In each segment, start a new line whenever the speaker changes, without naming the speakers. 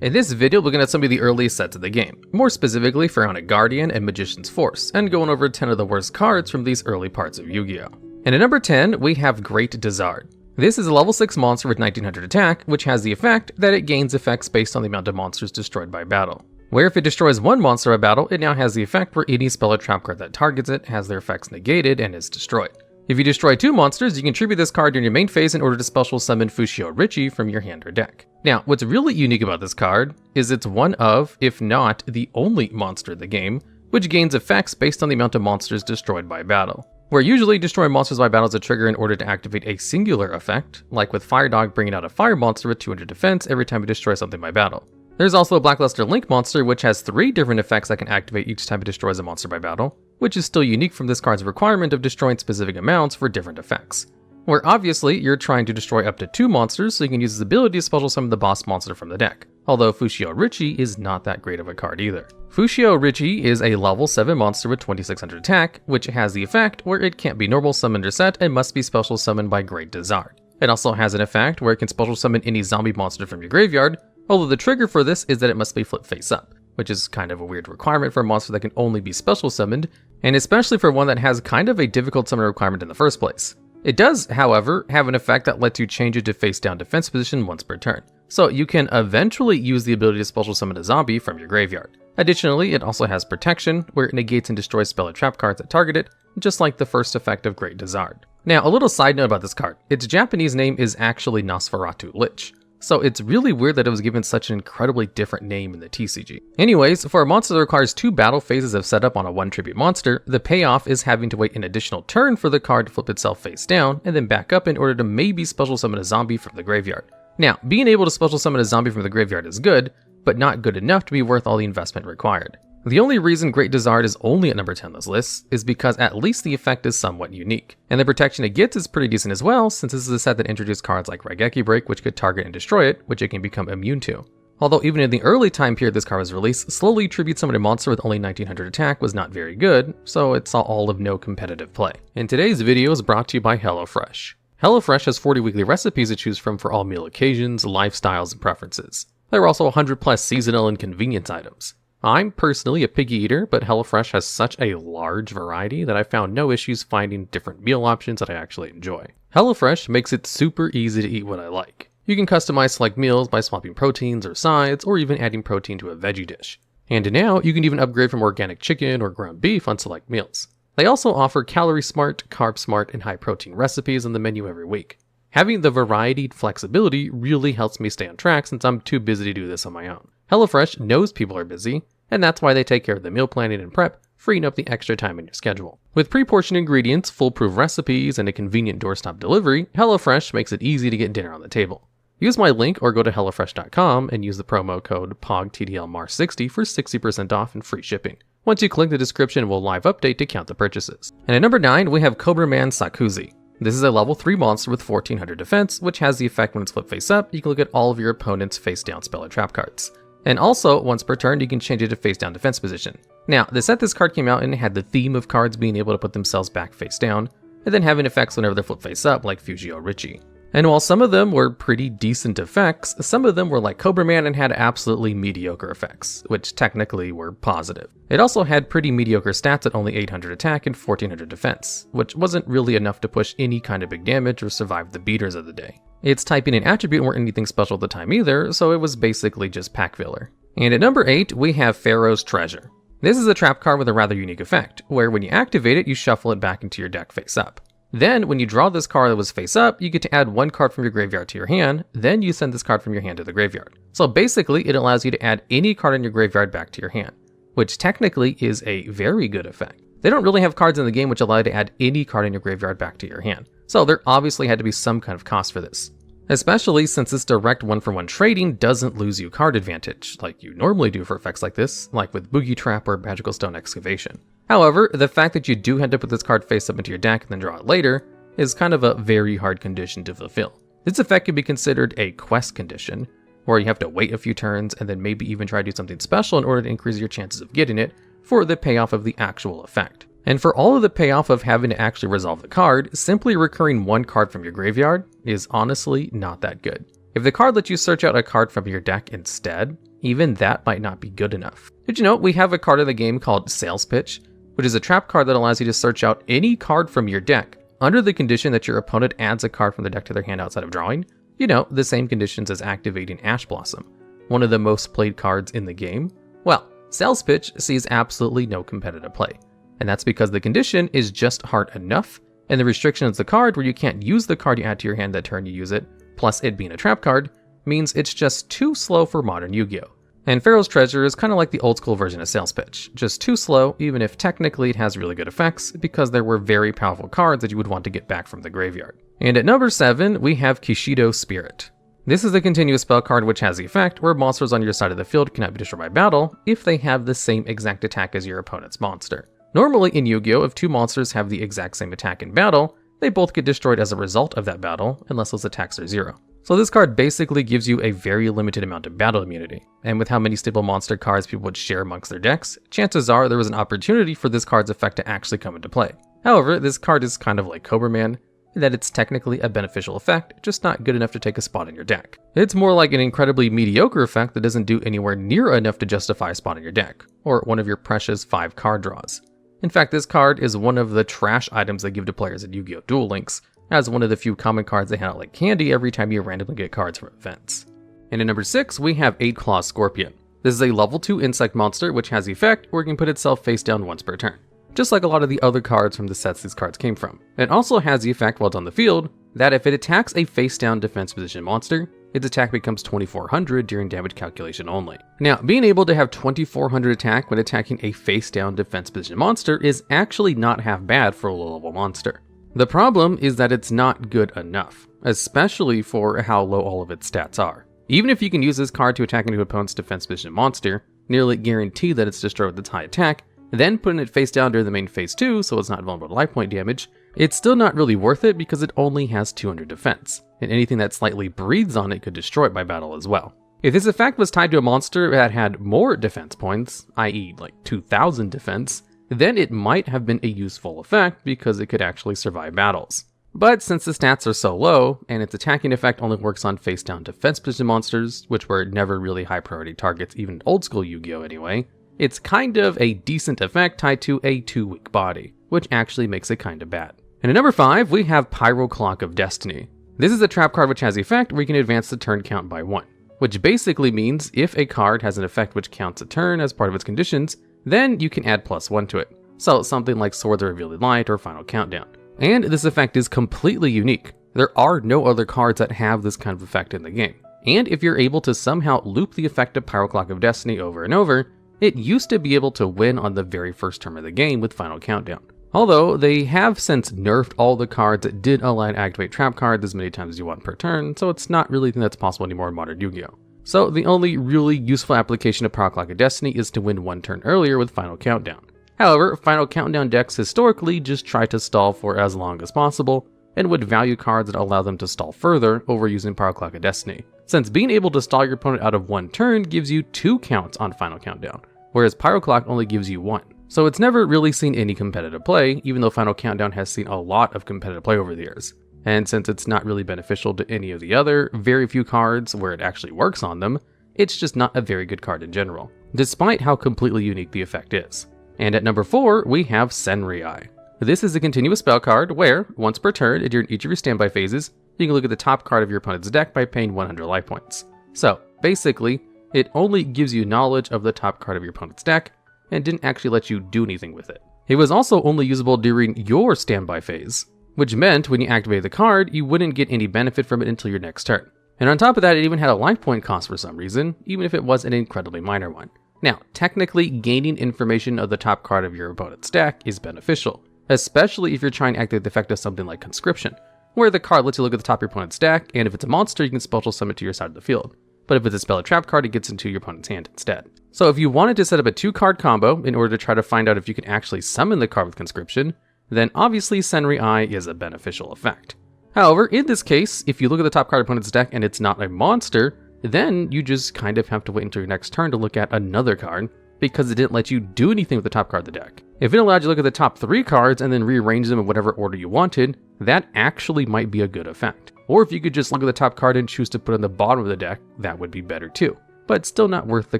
In this video, we're looking at some of the earliest sets of the game, more specifically Pharaonic Guardian and Magician's Force, and going over 10 of the worst cards from these early parts of Yu-Gi-Oh! And at number 10, we have Great Dezard. This is a level 6 monster with 1900 attack, which has the effect that it gains effects based on the amount of monsters destroyed by battle. Where if it destroys one monster by battle, it now has the effect where any spell or trap card that targets it has their effects negated and is destroyed. If you destroy 2 monsters, you can tribute this card during your main phase in order to special summon Yugioh Richie from your hand or deck. Now, what's really unique about this card is it's one of, if not the only monster in the game, which gains effects based on the amount of monsters destroyed by battle. Where usually destroying monsters by battle is a trigger in order to activate a singular effect, like with Fire Dog bringing out a fire monster with 200 defense every time you destroy something by battle. There's also a Blackluster Link monster which has 3 different effects that can activate each time it destroys a monster by battle, which is still unique from this card's requirement of destroying specific amounts for different effects. Where obviously you're trying to destroy up to 2 monsters so you can use this ability to special summon the boss monster from the deck, although Yugioh Richie is not that great of a card either. Yugioh Richie is a level 7 monster with 2600 attack, which has the effect where it can't be normal summoned or set and must be special summoned by Great Dezard. It also has an effect where it can special summon any zombie monster from your graveyard, although the trigger for this is that it must be flipped face up, which is kind of a weird requirement for a monster that can only be special summoned, and especially for one that has kind of a difficult summon requirement in the first place. It does, however, have an effect that lets you change it to face down defense position once per turn, so you can eventually use the ability to special summon a zombie from your graveyard. Additionally, it also has protection, where it negates and destroys spell or trap cards that target it, just like the first effect of Great Dezard. Now, a little side note about this card, its Japanese name is actually Nosferatu Lich, so it's really weird that it was given such an incredibly different name in the TCG. Anyways, for a monster that requires 2 battle phases of setup on a 1 tribute monster, the payoff is having to wait an additional turn for the card to flip itself face down, and then back up in order to maybe special summon a zombie from the graveyard. Now, being able to special summon a zombie from the graveyard is good, but not good enough to be worth all the investment required. The only reason Great Dezard is only at number 10 on this list is because at least the effect is somewhat unique, and the protection it gets is pretty decent as well, since this is a set that introduced cards like Raigeki Break, which could target and destroy it, which it can become immune to. Although even in the early time period this card was released, slowly tribute summon a monster with only 1900 attack was not very good, so it saw all of no competitive play. And today's video is brought to you by HelloFresh. HelloFresh has 40 weekly recipes to choose from for all meal occasions, lifestyles, and preferences. There are also 100 plus seasonal and convenience items. I'm personally a picky eater, but HelloFresh has such a large variety that I found no issues finding different meal options that I actually enjoy. HelloFresh makes it super easy to eat what I like. You can customize select meals by swapping proteins or sides, or even adding protein to a veggie dish. And now, you can even upgrade from organic chicken or ground beef on select meals. They also offer calorie smart, carb smart, and high protein recipes on the menu every week. Having the variety and flexibility really helps me stay on track since I'm too busy to do this on my own. HelloFresh knows people are busy, and that's why they take care of the meal planning and prep, freeing up the extra time in your schedule. With pre-portioned ingredients, foolproof recipes, and a convenient doorstop delivery, HelloFresh makes it easy to get dinner on the table. Use my link or go to HelloFresh.com and use the promo code POGTDLMAR60 for 60% off and free shipping. Once you click the description, we'll live update to count the purchases. And at number 9, we have Cobraman Sakuzy. This is a level 3 monster with 1400 defense, which has the effect when it's flipped face up, you can look at all of your opponent's face down spell or trap cards. And also, once per turn, you can change it to face down defense position. Now, the set this card came out in had the theme of cards being able to put themselves back face down, and then having effects whenever they're flipped face up, like Yugioh Richie. And while some of them were pretty decent effects, some of them were like Cobraman and had absolutely mediocre effects, which technically were positive. It also had pretty mediocre stats at only 800 attack and 1400 defense, which wasn't really enough to push any kind of big damage or survive the beaters of the day. Its typing and attribute weren't anything special at the time either, so it was basically just pack filler. And at number 8, we have Pharaoh's Treasure. This is a trap card with a rather unique effect, where when you activate it, you shuffle it back into your deck face up. Then, when you draw this card that was face up, you get to add 1 card from your graveyard to your hand, then you send this card from your hand to the graveyard. So basically, it allows you to add any card in your graveyard back to your hand, which technically is a very good effect. They don't really have cards in the game which allow you to add any card in your graveyard back to your hand, so there obviously had to be some kind of cost for this. Especially since this direct 1-for-1 trading doesn't lose you card advantage, like you normally do for effects like this, like with Boogie Trap or Magical Stone Excavation. However, the fact that you do have to put this card face up into your deck and then draw it later is kind of a very hard condition to fulfill. This effect can be considered a quest condition, where you have to wait a few turns and then maybe even try to do something special in order to increase your chances of getting it for the payoff of the actual effect. And for all of the payoff of having to actually resolve the card, simply recurring 1 card from your graveyard is honestly not that good. If the card lets you search out a card from your deck instead, even that might not be good enough. Did you know we have a card in the game called Sales Pitch, which is a trap card that allows you to search out any card from your deck under the condition that your opponent adds a card from their deck to their hand outside of drawing? You know, the same conditions as activating Ash Blossom, one of the most played cards in the game. Well, Sales Pitch sees absolutely no competitive play, and that's because the condition is just hard enough, and the restriction of the card where you can't use the card you add to your hand that turn you use it, plus it being a trap card, means it's just too slow for modern Yu-Gi-Oh! And Pharaoh's Treasure is kind of like the old school version of Sales Pitch, just too slow even if technically it has really good effects because there were very powerful cards that you would want to get back from the graveyard. And at number 7, we have Kishido Spirit. This is a continuous spell card which has the effect where monsters on your side of the field cannot be destroyed by battle if they have the same exact attack as your opponent's monster. Normally in Yu-Gi-Oh! If two monsters have the exact same attack in battle, they both get destroyed as a result of that battle unless those attacks are 0. So this card basically gives you a very limited amount of battle immunity, and with how many stable monster cards people would share amongst their decks, chances are there was an opportunity for this card's effect to actually come into play. However, this card is kind of like Cobraman, in that it's technically a beneficial effect, just not good enough to take a spot in your deck. It's more like an incredibly mediocre effect that doesn't do anywhere near enough to justify a spot in your deck, or one of your precious 5 card draws. In fact, this card is one of the trash items they give to players at Yu-Gi-Oh! Duel Links, as one of the few common cards they hand out like candy every time you randomly get cards from events. And at number 6, we have 8-Claw Scorpion. This is a level 2 insect monster which has the effect where it can put itself face down once per turn, just like a lot of the other cards from the sets these cards came from. It also has the effect while it's on the field that if it attacks a face down defense position monster, its attack becomes 2400 during damage calculation only. Now, being able to have 2400 attack when attacking a face down defense position monster is actually not half bad for a low level monster. The problem is that it's not good enough, especially for how low all of its stats are. Even if you can use this card to attack into an opponent's defense position monster, nearly guarantee that it's destroyed with its high attack, then putting it face down during the main phase 2 so it's not vulnerable to life point damage, it's still not really worth it because it only has 200 defense, and anything that slightly breathes on it could destroy it by battle as well. If this effect was tied to a monster that had more defense points, i.e. like 2000 defense, then it might have been a useful effect because it could actually survive battles. But since the stats are so low, and its attacking effect only works on face-down defense position monsters, which were never really high priority targets even in old school Yu-Gi-Oh! Anyway, it's kind of a decent effect tied to a 2-weak body, which actually makes it kinda bad. And at number 5, we have Pyro Clock of Destiny. This is a trap card which has the effect where you can advance the turn count by 1, which basically means if a card has an effect which counts a turn as part of its conditions, then you can add +1 to it. So something like Swords of Revealing Light or Final Countdown. And this effect is completely unique. There are no other cards that have this kind of effect in the game. And if you're able to somehow loop the effect of Pyro Clock of Destiny over and over, it used to be able to win on the very first turn of the game with Final Countdown. Although they have since nerfed all the cards that did allow you to activate trap cards as many times as you want per turn, so it's not really a thing that's possible anymore in modern Yu-Gi-Oh! So the only really useful application of Pyro Clock of Destiny is to win 1 turn earlier with Final Countdown. However, Final Countdown decks historically just try to stall for as long as possible, and would value cards that allow them to stall further over using Pyro Clock of Destiny, since being able to stall your opponent out of 1 turn gives you 2 counts on Final Countdown, whereas Pyro Clock only gives you 1. So it's never really seen any competitive play, even though Final Countdown has seen a lot of competitive play over the years. And since it's not really beneficial to any of the other very few cards where it actually works on them, it's just not a very good card in general, despite how completely unique the effect is. And at number 4, we have Senri Eye. This is a continuous spell card where, once per turn during each of your standby phases, you can look at the top card of your opponent's deck by paying 100 life points. So, basically, it only gives you knowledge of the top card of your opponent's deck, and didn't actually let you do anything with it. It was also only usable during your standby phase, which meant when you activated the card, you wouldn't get any benefit from it until your next turn. And on top of that, it even had a life point cost for some reason, even if it was an incredibly minor one. Now, technically, gaining information of the top card of your opponent's deck is beneficial, especially if you're trying to activate the effect of something like Conscription, where the card lets you look at the top of your opponent's deck, and if it's a monster, you can special summon it to your side of the field. But if it's a spell or trap card, it gets into your opponent's hand instead. So if you wanted to set up a 2-card combo in order to try to find out if you can actually summon the card with Conscription, then obviously Senri Eye is a beneficial effect. However, in this case, if you look at the top card of your opponent's deck and it's not a monster, then you just kind of have to wait until your next turn to look at another card, because it didn't let you do anything with the top card of the deck. If it allowed you to look at the top 3 cards and then rearrange them in whatever order you wanted, that actually might be a good effect. Or if you could just look at the top card and choose to put it on the bottom of the deck, that would be better too. but still not worth the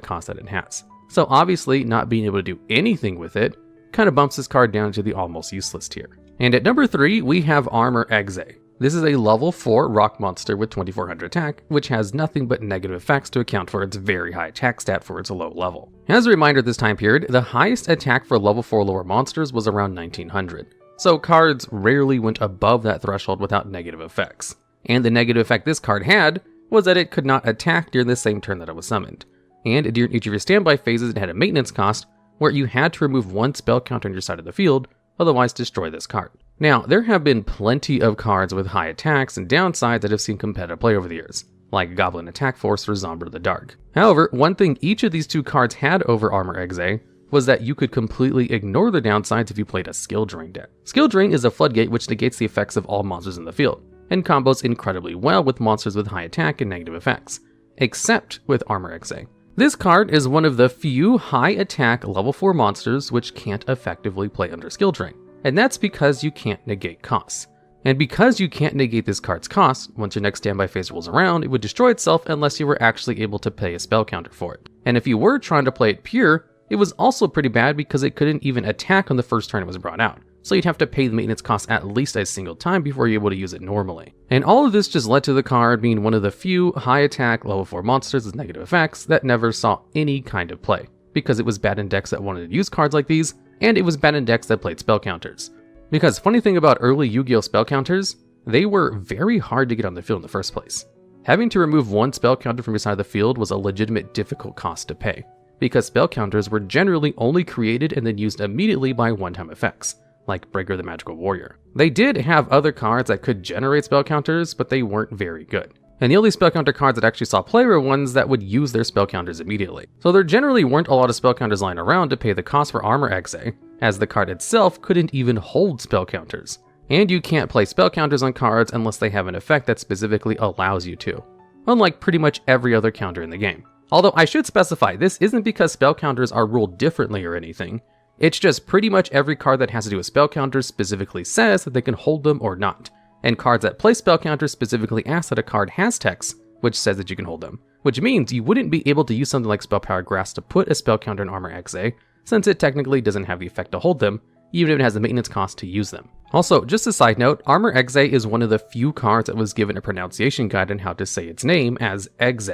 cost that it has. So obviously not being able to do anything with it kind of bumps this card down to the almost useless tier. And at number 3, we have Armor Exe. This is a level 4 rock monster with 2400 attack, which has nothing but negative effects to account for its very high attack stat for its low level. As a reminder, this time period, the highest attack for level 4 lower monsters was around 1900. So cards rarely went above that threshold without negative effects. And the negative effect this card had was that it could not attack during the same turn that it was summoned. And during each of your standby phases, it had a maintenance cost where you had to remove one spell counter on your side of the field, otherwise destroy this card. Now, there have been plenty of cards with high attacks and downsides that have seen competitive play over the years, like Goblin Attack Force or Zombie of the Dark. However, one thing each of these two cards had over Armor Exe was that you could completely ignore the downsides if you played a Skill Drain deck. Skill Drain is a floodgate which negates the effects of all monsters in the field, and combos incredibly well with monsters with high attack and negative effects, except with Armor Exe. This card is one of the few high attack level 4 monsters which can't effectively play under Skill Drain, and that's because you can't negate costs. And because you can't negate this card's cost, once your next standby phase rolls around, it would destroy itself unless you were actually able to pay a spell counter for it. And if you were trying to play it pure, it was also pretty bad because it couldn't even attack on the first turn it was brought out. So you'd have to pay the maintenance cost at least a single time before you're able to use it normally. And all of this just led to the card being one of the few high attack level 4 monsters with negative effects that never saw any kind of play, because it was bad in decks that wanted to use cards like these, and it was bad in decks that played spell counters. Because funny thing about early Yu-Gi-Oh spell counters, they were very hard to get on the field in the first place. Having to remove one spell counter from your side of the field was a legitimate difficult cost to pay, because spell counters were generally only created and then used immediately by one-time effects, like Breaker the Magical Warrior. They did have other cards that could generate spell counters, but they weren't very good. And the only spell counter cards that actually saw play were ones that would use their spell counters immediately. So there generally weren't a lot of spell counters lying around to pay the cost for Armor Exe, as the card itself couldn't even hold spell counters. And you can't play spell counters on cards unless they have an effect that specifically allows you to, unlike pretty much every other counter in the game. Although I should specify, this isn't because spell counters are ruled differently or anything. It's just pretty much every card that has to do with spell counters specifically says that they can hold them or not. And cards that play spell counters specifically ask that a card has text, which says that you can hold them. Which means you wouldn't be able to use something like Spell Power Grasp to put a spell counter in Armor Exe, since it technically doesn't have the effect to hold them, even if it has the maintenance cost to use them. Also, just a side note, Armor Exe is one of the few cards that was given a pronunciation guide on how to say its name as Exe,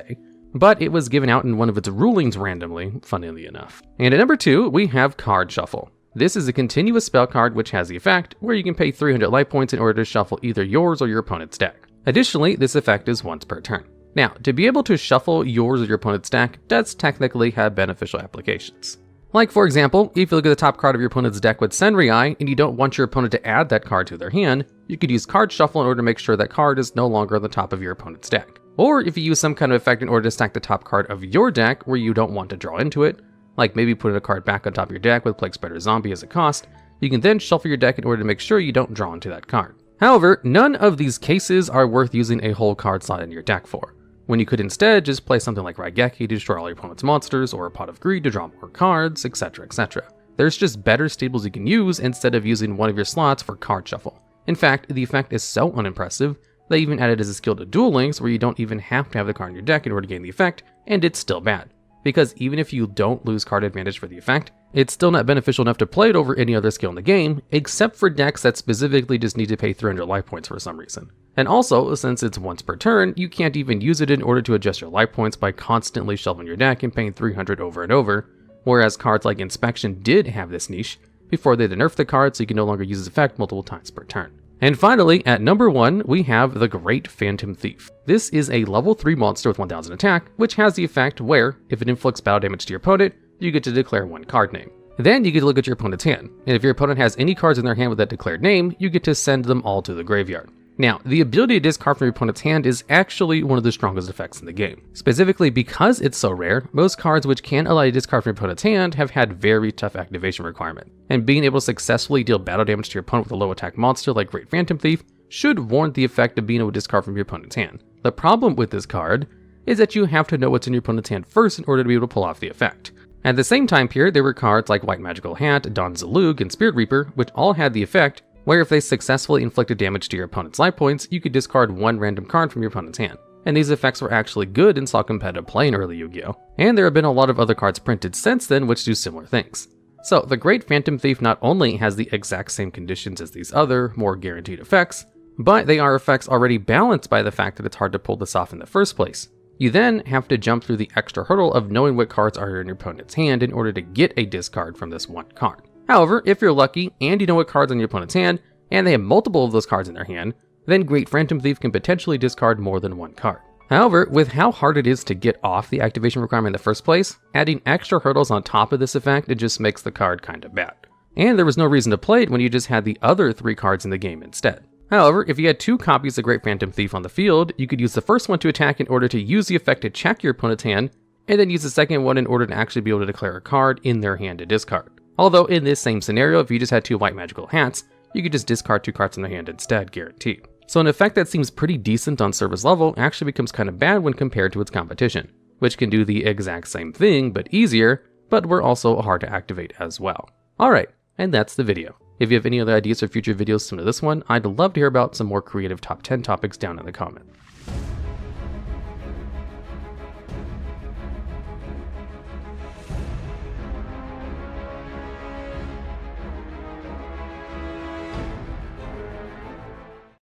but it was given out in one of its rulings randomly, funnily enough. And at number 2, we have Card Shuffle. This is a continuous spell card which has the effect where you can pay 300 life points in order to shuffle either yours or your opponent's deck. Additionally, this effect is once per turn. Now, to be able to shuffle yours or your opponent's deck does technically have beneficial applications. Like for example, if you look at the top card of your opponent's deck with Senri Eye and you don't want your opponent to add that card to their hand, you could use Card Shuffle in order to make sure that card is no longer on the top of your opponent's deck. Or if you use some kind of effect in order to stack the top card of your deck where you don't want to draw into it, like maybe putting a card back on top of your deck with Plague Spider Zombie as a cost, you can then shuffle your deck in order to make sure you don't draw into that card. However, none of these cases are worth using a whole card slot in your deck for, when you could instead just play something like Raigeki to destroy all your opponent's monsters, or a Pot of Greed to draw more cards, etc, etc. There's just better staples you can use instead of using one of your slots for Card Shuffle. In fact, the effect is so unimpressive, they even added as a skill to Duel Links where you don't even have to have the card in your deck in order to gain the effect, and it's still bad. Because even if you don't lose card advantage for the effect, it's still not beneficial enough to play it over any other skill in the game, except for decks that specifically just need to pay 300 life points for some reason. And also, since it's once per turn, you can't even use it in order to adjust your life points by constantly shuffling your deck and paying 300 over and over, whereas cards like Inspection did have this niche before they nerfed the card so you can no longer use its effect multiple times per turn. And finally, at number 1, we have the Great Phantom Thief. This is a level 3 monster with 1000 attack, which has the effect where, if it inflicts battle damage to your opponent, you get to declare one card name. Then you get to look at your opponent's hand, and if your opponent has any cards in their hand with that declared name, you get to send them all to the graveyard. Now, the ability to discard from your opponent's hand is actually one of the strongest effects in the game. Specifically because it's so rare, most cards which can allow you to discard from your opponent's hand have had very tough activation requirement. And being able to successfully deal battle damage to your opponent with a low attack monster like Great Phantom Thief should warrant the effect of being able to discard from your opponent's hand. The problem with this card is that you have to know what's in your opponent's hand first in order to be able to pull off the effect. At the same time period, there were cards like White Magical Hat, Don Zalug, and Spirit Reaper, which all had the effect where if they successfully inflicted damage to your opponent's life points, you could discard one random card from your opponent's hand. and these effects were actually good and saw competitive play in early Yu-Gi-Oh! And there have been a lot of other cards printed since then which do similar things. So the Great Phantom Thief not only has the exact same conditions as these other, more guaranteed effects, but they are effects already balanced by the fact that it's hard to pull this off in the first place. You then have to jump through the extra hurdle of knowing what cards are in your opponent's hand in order to get a discard from this one card. However, if you're lucky and you know what cards are in your opponent's hand, and they have multiple of those cards in their hand, then Great Phantom Thief can potentially discard more than one card. However, with how hard it is to get off the activation requirement in the first place, adding extra hurdles on top of this effect, it just makes the card kinda bad. And there was no reason to play it when you just had the other 3 cards in the game instead. However, if you had 2 copies of Great Phantom Thief on the field, you could use the first one to attack in order to use the effect to check your opponent's hand, and then use the second one in order to actually be able to declare a card in their hand to discard. Although in this same scenario, if you just had 2 white magical hats, you could just discard 2 cards in their hand instead, guaranteed. So an effect that seems pretty decent on service level actually becomes kind of bad when compared to its competition, which can do the exact same thing but easier, but were also hard to activate as well. Alright, and that's the video. If you have any other ideas for future videos similar to this one, I'd love to hear about some more creative top 10 topics down in the comments.